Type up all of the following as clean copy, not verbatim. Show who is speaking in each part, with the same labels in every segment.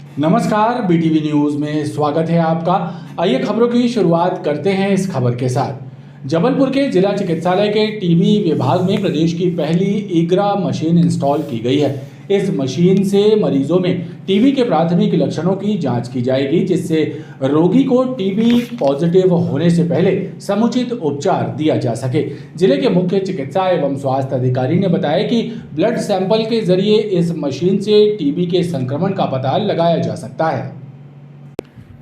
Speaker 1: नमस्कार, BTV news में स्वागत है आपका। आइए खबरों की शुरुआत करते हैं इस खबर के साथ। जबलपुर के जिला चिकित्सालय के टीबी विभाग में प्रदेश की पहली ईग्रा मशीन इंस्टॉल की गई है। इस मशीन से मरीजों में टीबी के प्राथमिक लक्षणों की जांच की जाएगी, जिससे रोगी को टीबी पॉजिटिव होने से पहले समुचित उपचार दिया जा सके। जिले के मुख्य चिकित्सा एवं स्वास्थ्य अधिकारी ने बताया कि ब्लड सैंपल के जरिए इस मशीन से टीबी के संक्रमण का पता लगाया जा सकता है।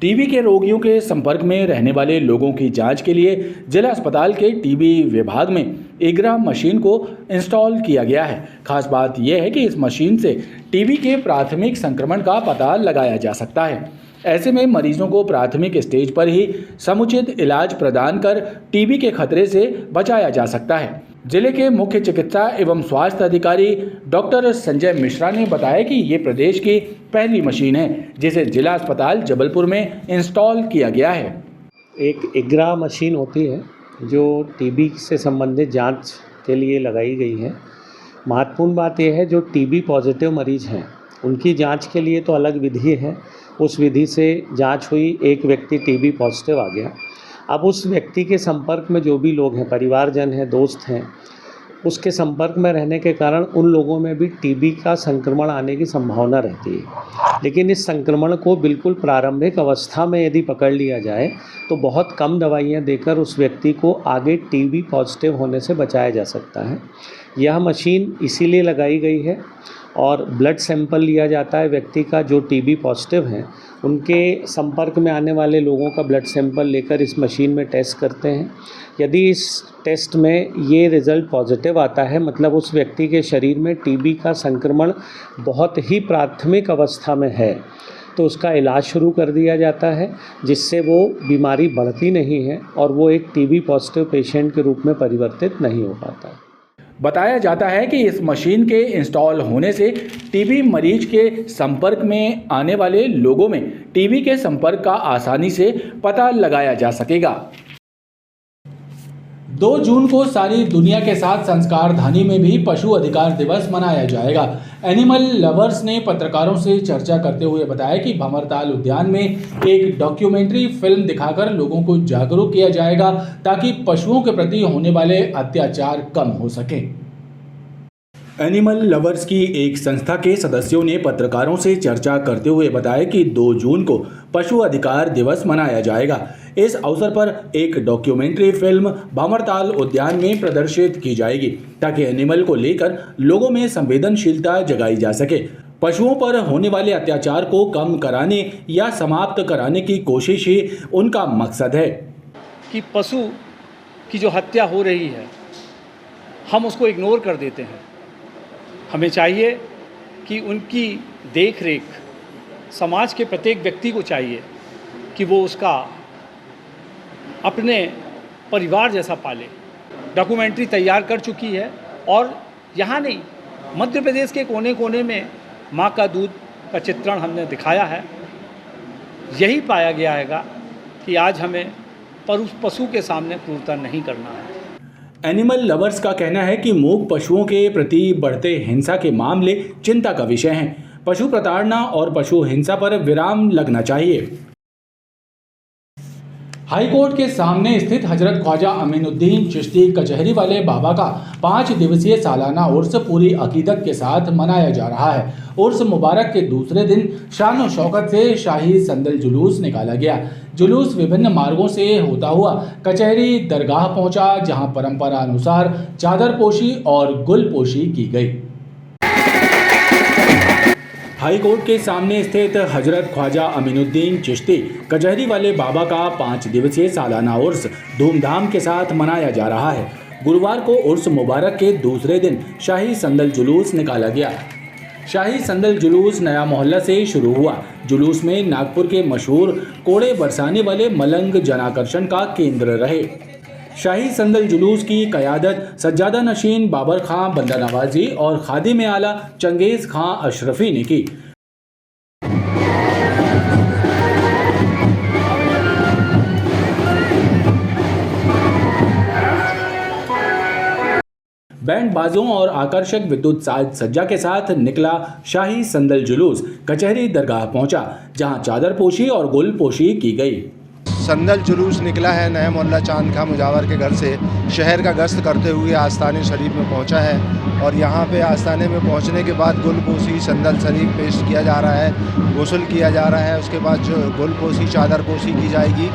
Speaker 1: टीबी के रोगियों के संपर्क में रहने वाले लोगों की जांच के लिए जिला अस्पताल के टीबी विभाग में ईग्रा मशीन को इंस्टॉल किया गया है। खास बात यह है कि इस मशीन से टीबी के प्राथमिक संक्रमण का पता लगाया जा सकता है। ऐसे में मरीजों को प्राथमिक स्टेज पर ही समुचित इलाज प्रदान कर टीबी के खतरे से बचाया जा सकता है। जिले के मुख्य चिकित्सा एवं स्वास्थ्य अधिकारी डॉक्टर संजय मिश्रा ने बताया कि ये प्रदेश की पहली मशीन है, जिसे जिला अस्पताल जबलपुर में इंस्टॉल किया गया है।
Speaker 2: एक ईग्रा मशीन होती है जो टीबी से संबंधित जांच के लिए लगाई गई है। महत्वपूर्ण बात यह है, जो टीबी पॉजिटिव मरीज हैं उनकी जांच के लिए तो अलग विधि है। उस विधि से जांच हुई, एक व्यक्ति टीबी पॉजिटिव आ गया। अब उस व्यक्ति के संपर्क में जो भी लोग हैं, परिवारजन हैं, दोस्त हैं, उसके संपर्क में रहने के कारण उन लोगों में भी टीबी का संक्रमण आने की संभावना रहती है। लेकिन इस संक्रमण को बिल्कुल प्रारंभिक अवस्था में यदि पकड़ लिया जाए तो बहुत कम दवाइयाँ देकर उस व्यक्ति को आगे टीबी पॉजिटिव होने से बचाया जा सकता है। यह मशीन इसीलिए लगाई गई है और ब्लड सैंपल लिया जाता है व्यक्ति का जो टीबी पॉजिटिव हैं, उनके संपर्क में आने वाले लोगों का ब्लड सैंपल लेकर इस मशीन में टेस्ट करते हैं। यदि इस टेस्ट में ये रिज़ल्ट पॉजिटिव आता है, मतलब उस व्यक्ति के शरीर में टीबी का संक्रमण बहुत ही प्राथमिक अवस्था में है, तो उसका इलाज शुरू कर दिया जाता है, जिससे वो बीमारी बढ़ती नहीं है और वो एक टीबी पॉजिटिव पेशेंट के रूप में परिवर्तित नहीं हो पाता।
Speaker 1: बताया जाता है कि इस मशीन के इंस्टॉल होने से टीबी मरीज के संपर्क में आने वाले लोगों में टीबी के संपर्क का आसानी से पता लगाया जा सकेगा। 2 जून को सारी दुनिया के साथ संस्कारधानी में भी पशु अधिकार दिवस मनाया जाएगा। एनिमल लवर्स ने पत्रकारों से चर्चा करते हुए बताया कि भंवरताल उद्यान में एक डॉक्यूमेंट्री फिल्म दिखाकर लोगों को जागरूक किया जाएगा, ताकि पशुओं के प्रति होने वाले अत्याचार कम हो सके। एनिमल लवर्स की एक संस्था के सदस्यों ने पत्रकारों से चर्चा करते हुए बताया कि 2 जून को पशु अधिकार दिवस मनाया जाएगा। इस अवसर पर एक डॉक्यूमेंट्री फिल्म भंवरताल उद्यान में प्रदर्शित की जाएगी, ताकि एनिमल को लेकर लोगों में संवेदनशीलता जगाई जा सके। पशुओं पर होने वाले अत्याचार को कम कराने या समाप्त कराने की कोशिश ही उनका मकसद है।
Speaker 3: कि पशु की जो हत्या हो रही है, हम उसको इग्नोर कर देते हैं। हमें चाहिए कि उनकी देख रेख समाज के प्रत्येक व्यक्ति को चाहिए कि वो उसका अपने परिवार जैसा पाले। डॉक्यूमेंट्री तैयार कर चुकी है और यहाँ नहीं, मध्य प्रदेश के कोने कोने में माँ का दूध का चित्रण हमने दिखाया है। यही पाया गया है कि आज हमें पशु के सामने क्रूरता नहीं करना है।
Speaker 1: एनिमल लवर्स का कहना है कि मूक पशुओं के प्रति बढ़ते हिंसा के मामले चिंता का विषय हैं। पशु प्रताड़ना और पशु हिंसा पर विराम लगना चाहिए। हाईकोर्ट के सामने स्थित हजरत ख्वाजा अमीनुद्दीन चिश्ती कचहरी वाले बाबा का 5 दिवसीय सालाना उर्स पूरी अकीदत के साथ मनाया जा रहा है। उर्स मुबारक के दूसरे दिन शान और शौकत से शाही संदल जुलूस निकाला गया। जुलूस विभिन्न मार्गों से होता हुआ कचहरी दरगाह पहुंचा, जहां परंपरा अनुसार चादर पोशी और गुल पोशी की गई। हाई कोर्ट के सामने स्थित हजरत ख्वाजा अमीनुद्दीन चिश्ती कचहरी वाले बाबा का 5 दिवसीय सालाना उर्स धूमधाम के साथ मनाया जा रहा है। गुरुवार को उर्स मुबारक के दूसरे दिन शाही संदल जुलूस निकाला गया। शाही संदल जुलूस नया मोहल्ला से शुरू हुआ। जुलूस में नागपुर के मशहूर कोड़े बरसाने वाले मलंग जनाकर्षण का केंद्र रहे। शाही संदल जुलूस की क़यादत सज्जादा नशीन बाबर खां बंदा नवाजी और खादिम आला चंगेज़ खां अशरफी ने की। बैंड बाजों और आकर्षक विद्युत साज सज्जा के साथ निकला शाही संदल जुलूस कचहरी दरगाह पहुंचा, जहां चादरपोशी और गुलपोशी की गई।
Speaker 4: संदल जुलूस निकला है नया मोहल्ला चांद खां मुजावर के घर से शहर का गश्त करते हुए आस्ताने शरीफ में पहुंचा है और यहां पे आस्ताने में पहुंचने के बाद गुलपोशी संदल शरीफ पेश किया जा रहा है, गुस्ल किया जा रहा है। उसके बाद जो गुलपोशी चादरपोशी की जाएगी,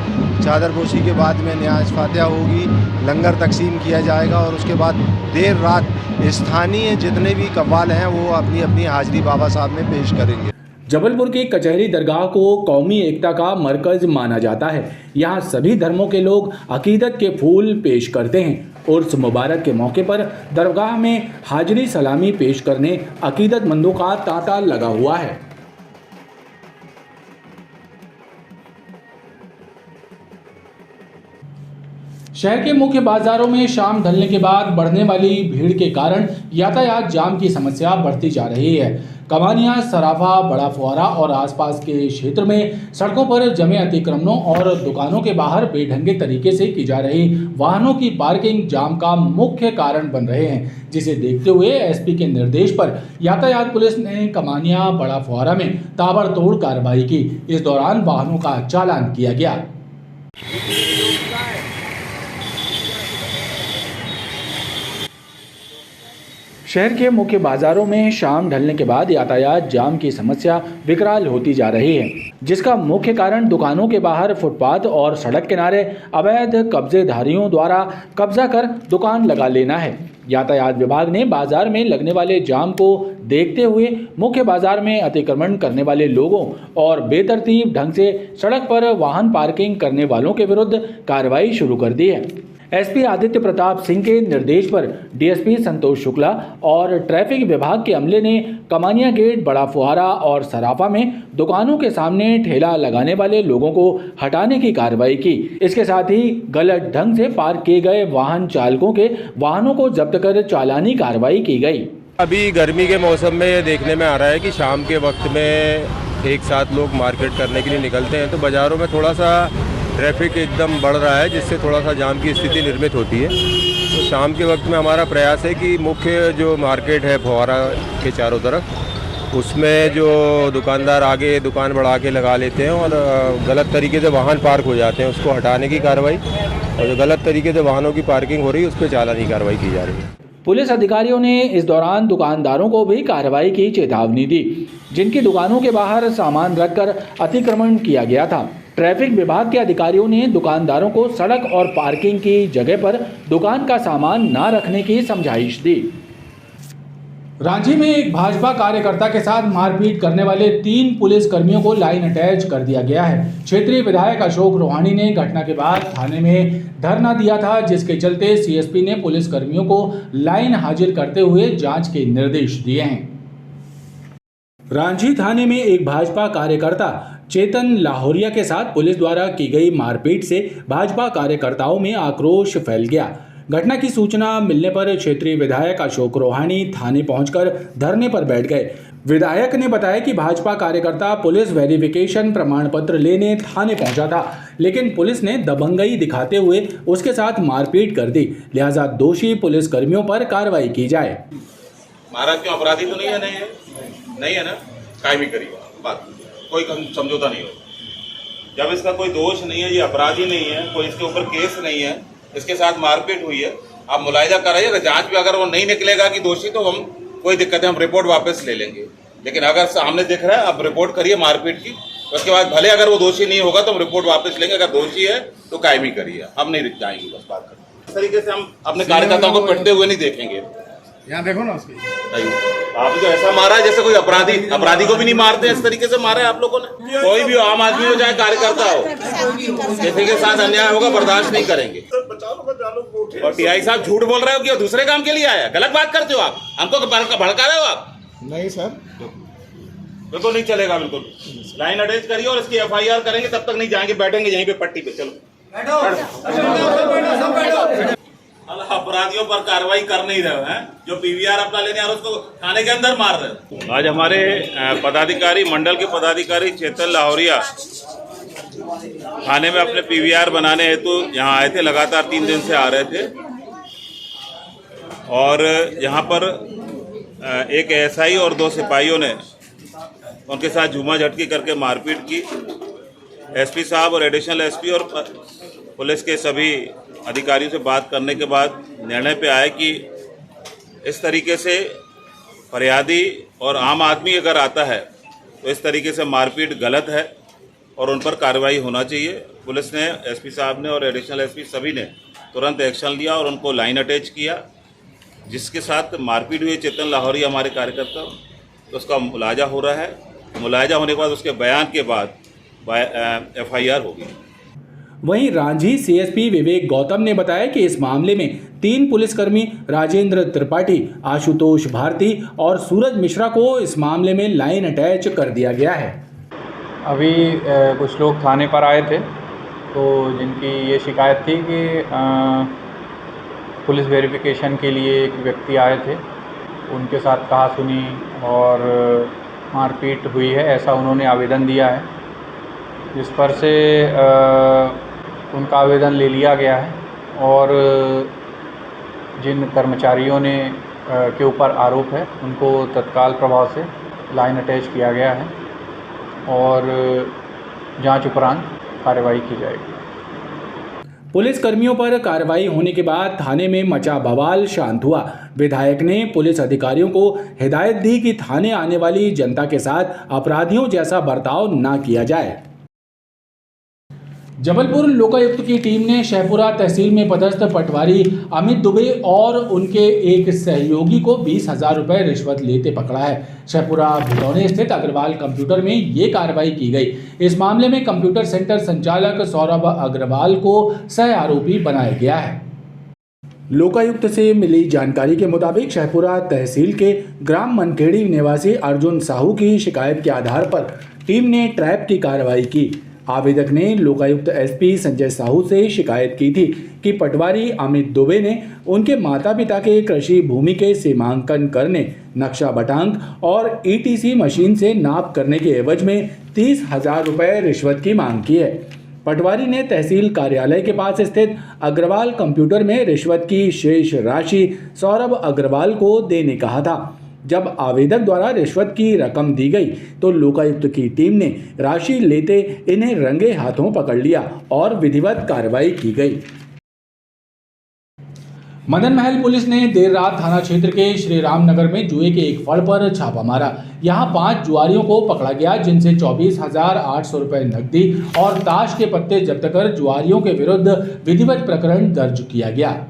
Speaker 4: चादरपोशी के बाद में न्याज फातिहा होगी, लंगर तकसीम किया जाएगा और उसके बाद देर रात स्थानीय जितने भी कव्वाल हैं वो अपनी अपनी हाजिरी बाबा साहब में पेश करेंगे।
Speaker 1: जबलपुर की कचहरी दरगाह को कौमी एकता का मरकज माना जाता है। यहाँ सभी धर्मों के लोग अकीदत के फूल पेश करते हैं। उर्स मुबारक के मौके पर दरगाह में हाजिरी सलामी पेश करने अकीदतमंदों का तांता लगा हुआ है। शहर के मुख्य बाजारों में शाम ढलने के बाद बढ़ने वाली भीड़ के कारण यातायात जाम की समस्या बढ़ती जा रही है। कमानिया, सराफा, बड़ा फुहारा और आसपास के क्षेत्र में सड़कों पर जमे अतिक्रमणों और दुकानों के बाहर बेढंगे तरीके से की जा रही वाहनों की पार्किंग जाम का मुख्य कारण बन रहे हैं, जिसे देखते हुए एसपी के निर्देश पर यातायात पुलिस ने कमानिया, बड़ा फुहारा में ताबड़तोड़ कार्रवाई की। इस दौरान वाहनों का चालान किया गया। शहर के मुख्य बाजारों में शाम ढलने के बाद यातायात जाम की समस्या विकराल होती जा रही है, जिसका मुख्य कारण दुकानों के बाहर फुटपाथ और सड़क किनारे अवैध कब्जेधारियों द्वारा कब्जा कर दुकान लगा लेना है। यातायात विभाग ने बाजार में लगने वाले जाम को देखते हुए मुख्य बाजार में अतिक्रमण करने वाले लोगों और बेतरतीब ढंग से सड़क पर वाहन पार्किंग करने वालों के विरुद्ध कार्रवाई शुरू कर दी है। एसपी आदित्य प्रताप सिंह के निर्देश पर डीएसपी संतोष शुक्ला और ट्रैफिक विभाग के अमले ने कमानिया गेट, बड़ा फुहारा और सराफा में दुकानों के सामने ठेला लगाने वाले लोगों को हटाने की कार्रवाई की। इसके साथ ही गलत ढंग से पार्क किए गए वाहन चालकों के वाहनों को जब्त कर चालानी कार्रवाई की गई।
Speaker 5: अभी गर्मी के मौसम में ये देखने में आ रहा है कि शाम के वक्त में एक साथ लोग मार्केट करने के लिए निकलते हैं, तो बाज़ारों में थोड़ा सा ट्रैफिक एकदम बढ़ रहा है, जिससे थोड़ा सा जाम की स्थिति निर्मित होती है। तो शाम के वक्त में हमारा प्रयास है कि मुख्य जो मार्केट है फुहारा के चारों तरफ, उसमें जो दुकानदार आगे दुकान बढ़ा के लगा लेते हैं और गलत तरीके से वाहन पार्क हो जाते हैं, उसको हटाने की कार्रवाई, और जो गलत तरीके से वाहनों की पार्किंग हो रही है उस पर चालानी कार्रवाई की जा रही है।
Speaker 1: पुलिस अधिकारियों ने इस दौरान दुकानदारों को भी कार्रवाई की चेतावनी दी, जिनकी दुकानों के बाहर सामान रखकर अतिक्रमण किया गया था। ट्रैफिक विभाग के अधिकारियों ने दुकानदारों को सड़क और पार्किंग की जगह पर दुकान का सामान न रखने की समझाइश दी। रांची में एक भाजपा कार्यकर्ता के साथ मारपीट करने वाले 3 पुलिस कर्मियों को लाइन अटैच कर दिया गया है। क्षेत्रीय विधायक अशोक रोहानी ने घटना के बाद थाने में धरना दिया था, जिसके चलते सीएसपी ने पुलिस कर्मियों को लाइन हाजिर करते हुए जांच के निर्देश दिए हैं। रांची थाने में एक भाजपा कार्यकर्ता चेतन लाहौरिया के साथ पुलिस द्वारा की गई मारपीट से भाजपा कार्यकर्ताओं में आक्रोश फैल गया। घटना की सूचना मिलने पर क्षेत्रीय विधायक अशोक रोहानी थाने पहुंचकर धरने पर बैठ गए। विधायक ने बताया कि भाजपा कार्यकर्ता पुलिस वेरिफिकेशन प्रमाण पत्र लेने थाने पहुंचा था, लेकिन पुलिस ने दबंगई दिखाते हुए उसके साथ मारपीट कर दी, लिहाजा दोषी पुलिस कर्मियों पर कार्रवाई की जाए।
Speaker 6: महाराज क्यों अपराधी तो नहीं है ना, कायमी करिए बात, कोई समझौता नहीं हो। जब इसका कोई दोष नहीं है, ये अपराधी नहीं है, कोई इसके ऊपर केस नहीं है, इसके साथ मारपीट हुई है, आप मुलायजा कराइए। जांच में अगर वो नहीं निकलेगा कि दोषी, तो हम कोई दिक्कत है, हम रिपोर्ट वापस ले लेंगे। लेकिन अगर सामने दिख रहा है, आप रिपोर्ट करिए मारपीट की, उसके बाद भले अगर वो दोषी नहीं होगा तो हम रिपोर्ट वापस लेंगे, अगर दोषी है तो कायमी करिए, हम नहीं रुक जाएंगे। बस बात करें इस तरीके से हम अपने कार्यकर्ताओं को पिटते हुए नहीं देखेंगे। यहाँ देखो ना उसकी, आप तो ऐसा मारा है जैसे कोई अपराधी को भी नहीं मारते, इस तरीके से मारा है आप लोगों ने। कोई भी आम आदमी हो चाहे कार्यकर्ता हो, किसी के साथ अन्याय होगा बर्दाश्त नहीं करेंगे। और टीआई साहब झूठ बोल रहे हो कि दूसरे काम के लिए आया, गलत बात करते हो आप, हमको भड़का रहे हो आप। नहीं सर, बिल्कुल नहीं चलेगा, बिल्कुल लाइन अटैच करिए और इसकी एफआईआर करेंगे, तब तक नहीं जाएंगे, बैठेंगे यहीं पे पट्टी पे। चलो अपराधियों पर कार्रवाई कर नहीं रहे हैं, जो पीवीआर अपना लेने आ रहे उसको थाने के अंदर मार रहे हैं। आज हमारे पदाधिकारी, मंडल के पदाधिकारी चेतन लाहौरिया थाने में अपने पीवीआर बनाने हेतु यहाँ आए थे, लगातार 3 दिन से आ रहे थे। और यहाँ पर एक एसआई और 2 सिपाहियों ने उनके साथ झूमा झटकी करके मारपीट की। एसपी साहब और एडिशनल एसपी और पुलिस के सभी अधिकारियों से बात करने के बाद निर्णय पे आया कि इस तरीके से फरियादी और आम आदमी अगर आता है तो इस तरीके से मारपीट गलत है और उन पर कार्रवाई होना चाहिए। पुलिस ने, एसपी साहब ने और एडिशनल एसपी सभी ने तुरंत एक्शन लिया और उनको लाइन अटैच किया। जिसके साथ मारपीट हुई चेतन लाहौरी हमारे कार्यकर्ता, तो उसका मुलाजा हो रहा है। मुलाजा होने के बाद उसके बयान के बाद FIR होगी।
Speaker 1: वहीं रांझी सीएसपी विवेक गौतम ने बताया कि इस मामले में 3 पुलिसकर्मी राजेंद्र त्रिपाठी, आशुतोष भारती और सूरज मिश्रा को इस मामले में लाइन अटैच कर दिया गया है।
Speaker 7: अभी कुछ लोग थाने पर आए थे तो जिनकी ये शिकायत थी कि पुलिस वेरिफिकेशन के लिए एक व्यक्ति आए थे, उनके साथ कहासुनी और मारपीट हुई है, ऐसा उन्होंने आवेदन दिया है, जिस पर से उनका आवेदन ले लिया गया है और जिन कर्मचारियों ने के ऊपर आरोप है उनको तत्काल प्रभाव से लाइन अटैच किया गया है और जांच उपरांत कार्रवाई की जाएगी।
Speaker 1: पुलिस कर्मियों पर कार्रवाई होने के बाद थाने में मचा बवाल शांत हुआ। विधायक ने पुलिस अधिकारियों को हिदायत दी कि थाने आने वाली जनता के साथ अपराधियों जैसा बर्ताव न किया जाए। जबलपुर लोकायुक्त की टीम ने शहपुरा तहसील में पदस्थ पटवारी अमित दुबे और उनके एक सहयोगी को 20,000 रुपये रिश्वत लेते पकड़ा है। शहपुरा भिलौने स्थित अग्रवाल कंप्यूटर में ये कार्रवाई की गई। इस मामले में कंप्यूटर सेंटर संचालक सौरभ अग्रवाल को सह आरोपी बनाया गया है। लोकायुक्त से मिली जानकारी के मुताबिक शहपुरा तहसील के ग्राम मनखेड़ी निवासी अर्जुन साहू की शिकायत के आधार पर टीम ने ट्रैप की कार्रवाई की। आवेदक ने लोकायुक्त एसपी संजय साहू से शिकायत की थी कि पटवारी अमित दुबे ने उनके माता पिता के कृषि भूमि के सीमांकन करने, नक्शा बटांक और ETC मशीन से नाप करने के एवज में 30,000 रुपये रिश्वत की मांग की है। पटवारी ने तहसील कार्यालय के पास स्थित अग्रवाल कंप्यूटर में रिश्वत की शेष राशि सौरभ अग्रवाल को देने कहा था। जब आवेदक द्वारा रिश्वत की रकम दी गई तो लोकायुक्त की टीम ने राशि लेते इन्हें रंगे हाथों पकड़ लिया और विधिवत कार्रवाई की गई। मदन महल पुलिस ने देर रात थाना क्षेत्र के श्री राम नगर में जुए के एक फड़ पर छापा मारा। यहां 5 जुआरियों को पकड़ा गया, जिनसे 24,800 रुपये नकदी और ताश के पत्ते जब्त कर जुआरियों के विरुद्ध विधिवत प्रकरण दर्ज किया गया।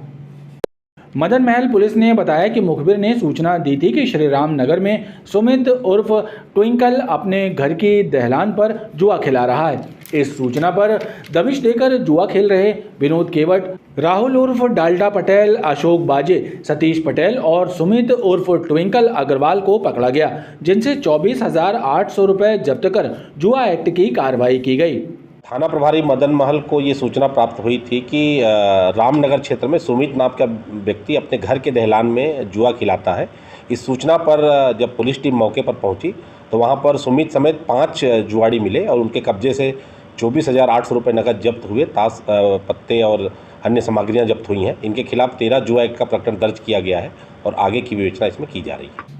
Speaker 1: मदन महल पुलिस ने बताया कि मुखबिर ने सूचना दी थी कि श्री राम नगर में सुमित उर्फ ट्विंकल अपने घर की दहलान पर जुआ खिला रहा है। इस सूचना पर दबिश देकर जुआ खेल रहे विनोद केवट, राहुल उर्फ डाल्टा पटेल, अशोक बाजे, सतीश पटेल और सुमित उर्फ ट्विंकल अग्रवाल को पकड़ा गया, जिनसे 24,800 रुपये जब्त कर जुआ एक्ट की कार्रवाई की गई।
Speaker 8: थाना प्रभारी मदन महल को ये सूचना प्राप्त हुई थी कि रामनगर क्षेत्र में सुमित नाम का व्यक्ति अपने घर के दहलान में जुआ खिलाता है। इस सूचना पर जब पुलिस टीम मौके पर पहुंची तो वहां पर सुमित समेत 5 जुआड़ी मिले और उनके कब्जे से 24,800 रुपये नकद जब्त हुए, ताश पत्ते और अन्य सामग्रियां जब्त हुई हैं। इनके खिलाफ 13 जुआ एक्ट का प्रकरण दर्ज किया गया है और आगे की विवेचना इसमें की जा रही है।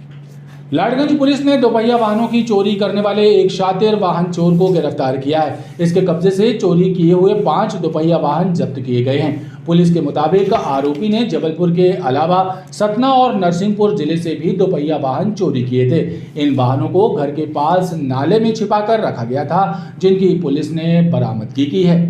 Speaker 1: लाडगंज पुलिस ने दोपहिया वाहनों की चोरी करने वाले एक शातिर वाहन चोर को गिरफ्तार किया है। इसके कब्जे से चोरी किए हुए 5 दोपहिया वाहन जब्त किए गए हैं। पुलिस के मुताबिक आरोपी ने जबलपुर के अलावा सतना और नरसिंहपुर जिले से भी दोपहिया वाहन चोरी किए थे। इन वाहनों को घर के पास नाले में छिपाकर रखा गया था, जिनकी पुलिस ने बरामदगी की है।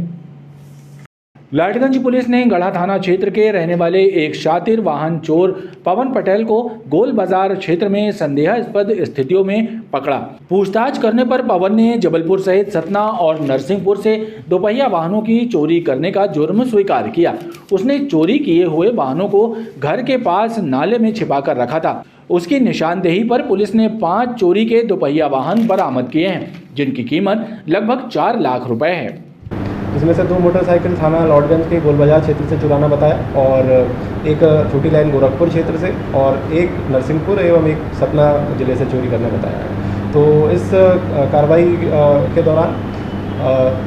Speaker 1: लाडगंज पुलिस ने गढ़ा थाना क्षेत्र के रहने वाले एक शातिर वाहन चोर पवन पटेल को गोल बाजार क्षेत्र में संदेहास्पद स्थितियों में पकड़ा। पूछताछ करने पर पवन ने जबलपुर सहित सतना और नरसिंहपुर से दोपहिया वाहनों की चोरी करने का जुर्म स्वीकार किया। उसने चोरी किए हुए वाहनों को घर के पास नाले में छिपाकर रखा था। उसकी निशानदेही पर पुलिस ने 5 चोरी के दोपहिया वाहन बरामद किए हैं, जिनकी कीमत लगभग 4 लाख रुपए है।
Speaker 9: इसमें से 2 मोटरसाइकिल थाना लॉर्डगंज के गोल बाजार क्षेत्र से चुराना बताया और एक छोटी लाइन गोरखपुर क्षेत्र से और एक नरसिंहपुर एवं एक सतना जिले से चोरी करना बताया है। तो इस कार्रवाई के दौरान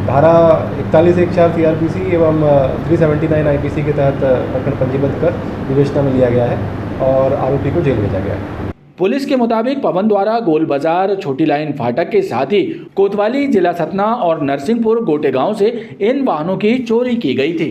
Speaker 9: धारा 41(1)(4) CRPC एवं 379 IPC के तहत प्रकरण पंजीबद्ध कर विवेचना में लिया गया है और आरोपी को जेल भेजा गया है।
Speaker 1: पुलिस के मुताबिक पवन द्वारा गोल बाजार, छोटी लाइन फाटक के साथ ही कोतवाली, जिला सतना और नरसिंहपुर गोटेगांव से इन वाहनों की चोरी की गई थी।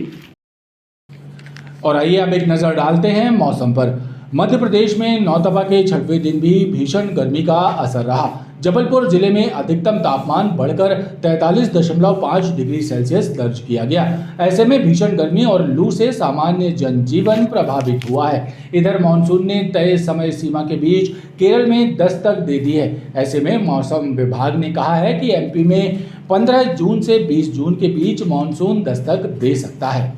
Speaker 1: और आइए अब एक नजर डालते हैं मौसम पर। मध्य प्रदेश में नौतपा के 6वें दिन भी भीषण गर्मी का असर रहा। जबलपुर जिले में अधिकतम तापमान बढ़कर 43.5 डिग्री सेल्सियस दर्ज किया गया। ऐसे में भीषण गर्मी और लू से सामान्य जनजीवन प्रभावित हुआ है। इधर मानसून ने तय समय सीमा के बीच केरल में दस्तक दे दी है। ऐसे में मौसम विभाग ने कहा है कि एमपी में 15 जून से 20 जून के बीच मानसून दस्तक दे सकता है।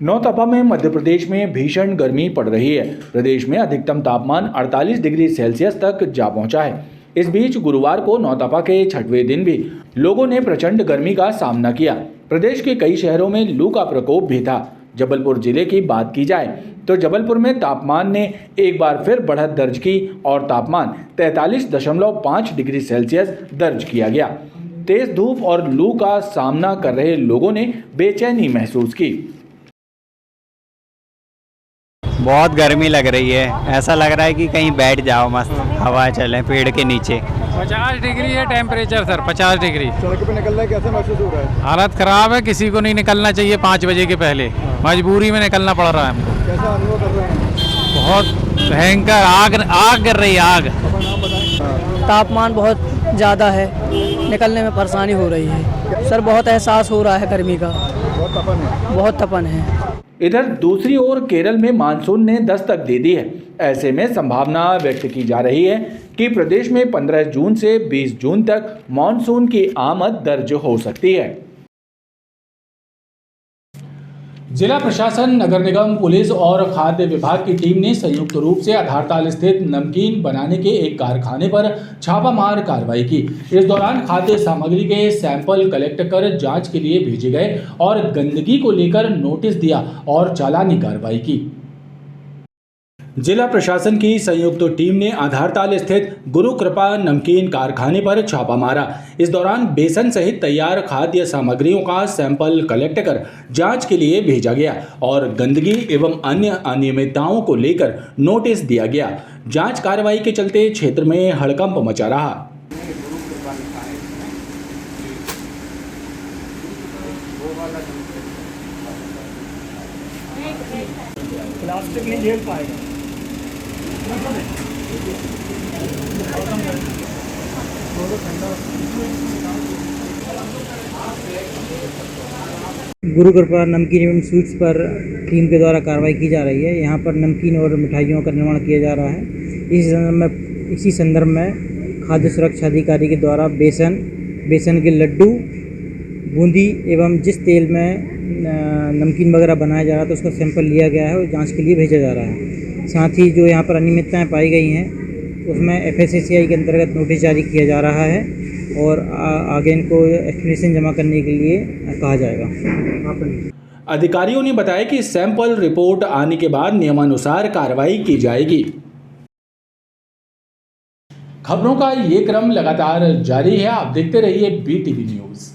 Speaker 1: नौतपा में मध्य प्रदेश में भीषण गर्मी पड़ रही है। प्रदेश में अधिकतम तापमान 48 डिग्री सेल्सियस तक जा पहुंचा है। इस बीच गुरुवार को नौतपा के 6वें दिन भी लोगों ने प्रचंड गर्मी का सामना किया। प्रदेश के कई शहरों में लू का प्रकोप भी था। जबलपुर जिले की बात की जाए तो जबलपुर में तापमान ने एक बार फिर बढ़त दर्ज की और तापमान 43.5 डिग्री सेल्सियस दर्ज किया गया। तेज धूप और लू का सामना कर रहे लोगों ने बेचैनी महसूस की।
Speaker 10: बहुत गर्मी लग रही है, ऐसा लग रहा है कि कहीं बैठ जाओ, मस्त हवा चले पेड़ के नीचे।
Speaker 11: 50 डिग्री है टेम्परेचर सर, 50 डिग्री।
Speaker 9: सड़क पे निकलना कैसा महसूस हो रहा है?
Speaker 11: हालत ख़राब है, किसी को नहीं निकलना चाहिए 5 बजे के पहले, मजबूरी में निकलना पड़ रहा है हमको।
Speaker 9: कैसा अनुभव कर रहे हैं?
Speaker 11: बहुत भयंकर आग कर रही है, आग।
Speaker 12: तापमान बहुत ज़्यादा है, निकलने में परेशानी हो रही है सर। बहुत एहसास हो रहा है गर्मी का, बहुत तपन है।
Speaker 1: इधर दूसरी ओर केरल में मानसून ने दस्तक दे दी है। ऐसे में संभावना व्यक्त की जा रही है कि प्रदेश में 15 जून से 20 जून तक मानसून की आमद दर्ज हो सकती है। जिला प्रशासन, नगर निगम, पुलिस और खाद्य विभाग की टीम ने संयुक्त रूप से आधारताल स्थित नमकीन बनाने के एक कारखाने पर छापामार कार्रवाई की। इस दौरान खाद्य सामग्री के सैंपल कलेक्ट कर जांच के लिए भेजे गए और गंदगी को लेकर नोटिस दिया और चालानी कार्रवाई की। जिला प्रशासन की संयुक्त टीम ने आधारताल स्थित गुरु कृपा नमकीन कारखाने पर छापा मारा। इस दौरान बेसन सहित तैयार खाद्य सामग्रियों का सैंपल कलेक्ट कर जांच के लिए भेजा गया और गंदगी एवं अन्य अनियमितताओं को लेकर नोटिस दिया गया। जांच कार्रवाई के चलते क्षेत्र में हड़कंप मचा रहा।
Speaker 3: प्लास्टिक नहीं झेल पाएगा।
Speaker 12: गुरु कृपा नमकीन एवं स्वीट्स पर टीम के द्वारा कार्रवाई की जा रही है। यहाँ पर नमकीन और मिठाइयों का निर्माण किया जा रहा है। इसी संदर्भ में खाद्य सुरक्षा अधिकारी के द्वारा बेसन के लड्डू, बूंदी एवं जिस तेल में नमकीन वगैरह बनाया जा रहा है तो उसका सैंपल लिया गया है और जांच के लिए भेजा जा रहा है। साथ ही जो यहाँ पर अनियमितताएं पाई गई हैं उसमें FSSAI के अंतर्गत नोटिस जारी किया जा रहा है और आगे इनको एक्सप्लेनेशन जमा करने के लिए कहा जाएगा।
Speaker 1: अधिकारियों ने बताया कि सैंपल रिपोर्ट आने के बाद नियमानुसार कार्रवाई की जाएगी। खबरों का ये क्रम लगातार जारी है। आप देखते रहिए BTV न्यूज़।